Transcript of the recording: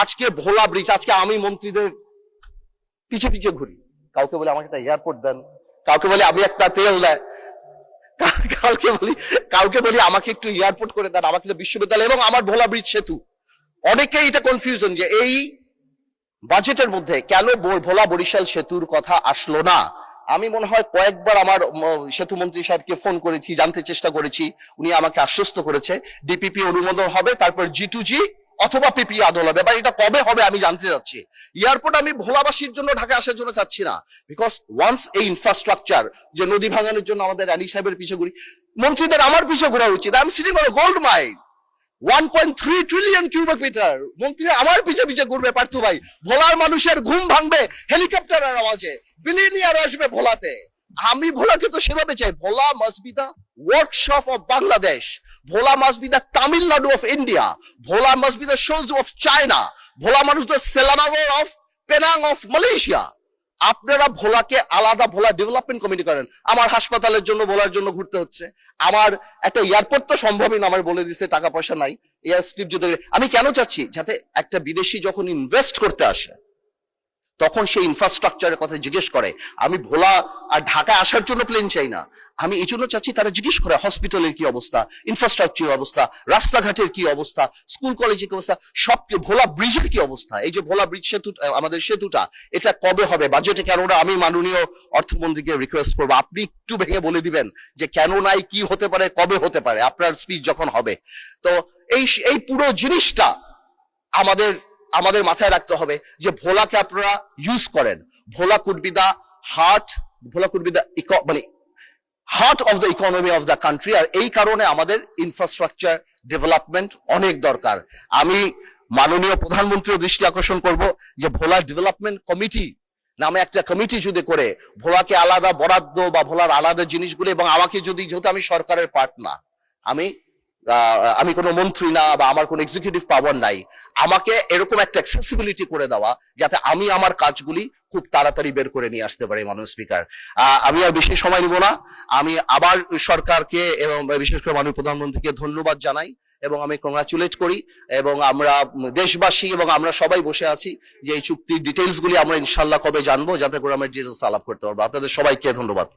আজকে ভোলা ব্রিজ, আজকে আমি মন্ত্রীদের পিছে পিছে ঘুরি, কাউকে বলে আমাকে একটা এয়ারপোর্ট দেন, কাউকে বলে আমি একটা তেল দেয়, কাউকে বলি আমাকে একটু এয়ারপোর্ট করে দেন, আমাকে বিশ্ববিদ্যালয় এবং আমার ভোলা ব্রিজ সেতু। অনেকেই এটা কনফিউশন যে এই বাজেটের মধ্যে কেন ভোলা বরিশাল সেতুর কথা আসলো না। আমি মনে হয় কয়েকবার আমার সেতু মন্ত্রী সাহেবকে ফোন করেছি, জানতে চেষ্টা করেছি, উনি আমাকে আশ্বস্ত করেছে ডিপিপি অনুমোদন হবে, তারপর G2G অথবা পিপি আদল হবে। এবার এটা কবে হবে আমি জানতে চাচ্ছি। এয়ারপোর্ট আমি ভোলাবাসীর জন্য ঢাকা আসার জন্য চাচ্ছি না, বিকজ ওয়ান্স এই ইনফ্রাস্ট্রাকচার, যে নদী ভাঙানোর জন্য আমাদের আলী সাহেবের পিছে ঘুরি, মন্ত্রীদের আমার পিছে ঘোরা উচিত। I am sitting on gold mine, 1.3 trillion cubic metre, মন্ত্রী আমার পিছে পিছে ঘুরবে। পার্থ ভাই, ভোলার মানুষের ঘুম ভাঙবে হেলিকপ্টারের আওয়াজে, বিলিয়নিয়ার আসবে ভোলাতে। আমি ভোলাকে তো সেভাবে চাই, Bhola must be the workshop of Bangladesh, Bhola must be the Tamil Nadu of India, Bhola must be the shoes of China, Bhola মানুষ the Selangor of Penang of Malaysia. আপনারা ভোলাকে আলাদা ভোলা ডেভেলপমেন্ট কমিটি করেন। আমার হাসপাতালের জন্য ভোলার জন্য ঘুরতে হচ্ছে, আমার একটা এয়ারপোর্ট তো সম্ভবই না, আমার বলে দিচ্ছে টাকা পয়সা নাই, এয়ার স্ক্রিপ্ট যদি। আমি কেন চাচ্ছি, যাতে একটা বিদেশি যখন ইনভেস্ট করতে আসে তখন সেই ইনফ্রাস্ট্রাকচারের কথা জিজ্ঞেস করে। আমি ভোলা আর ঢাকায় আসার জন্য প্লেন চাই না, আমি এই জন্য চাচ্ছি তারা জিজ্ঞেস করে হসপিটালের কি অবস্থা, ইনফ্রাস্ট্রাকচারের অবস্থা, রাস্তাঘাটের কি অবস্থা, স্কুল কলেজের কি অবস্থা, সব ভোলা ব্রিজের কি অবস্থা। এই যে ভোলা ব্রিজ সেতু, আমাদের সেতুটা, এটা কবে হবে বাজেটে কেন না? আমি মাননীয় অর্থমন্ত্রীকে রিকোয়েস্ট করবো, আপনি একটু ভেঙে বলে দিবেন যে কেন নাই, কি হতে পারে, কবে হতে পারে, আপনার স্পিচ যখন হবে। তো এই পুরো জিনিসটা আমাদের মাথায় রাখতে হবে যে ভোলাকে আপনারা ইউজ করেন। Bhola could be the heart, Bhola could be the মানে heart of the economy of the country. আর এই কারণে আমাদের ইনফ্রাস্ট্রাকচার ডেভেলপমেন্ট অনেক দরকার। আমি মাননীয় প্রধানমন্ত্রীর দৃষ্টি আকর্ষণ করব যে ভোলা ডেভেলপমেন্ট কমিটি নামে একটা কমিটি যদি করে ভোলাকে আলাদা বরাদ্দ বা ভোলার আলাদা জিনিসগুলো, এবং আমাকে যদি, যেহেতু আমি সরকারের পার্ট না, আমি কোনো মন্ত্রী না বা আমার কোনো এক্সিকিউটিভ পাওয়ার নাই, আমাকে এরকম একটা অ্যাক্সেসিবিলিটি করে দেওয়া যাতে আমি আমার কাজগুলি খুব তাড়াতাড়ি বের করে নিয়ে আসতে পারি। মাননীয় স্পিকার, আমি আর বেশি সময় নিব না, আমি আবার সরকারকে এবং বিশেষ করে মাননীয় প্রধানমন্ত্রীকে ধন্যবাদ জানাই এবং আমি কংগ্রাচুলেট করি। এবং আমরা দেশবাসী এবং আমরা সবাই বসে আছি যে এই চুক্তির ডিটেইলস গুলি আমরা ইনশাল্লাহ কবে জানবো, যাতে করে আমরা ডিটেইলস আলাপ করতে পারবো। আপনাদের সবাইকে ধন্যবাদ।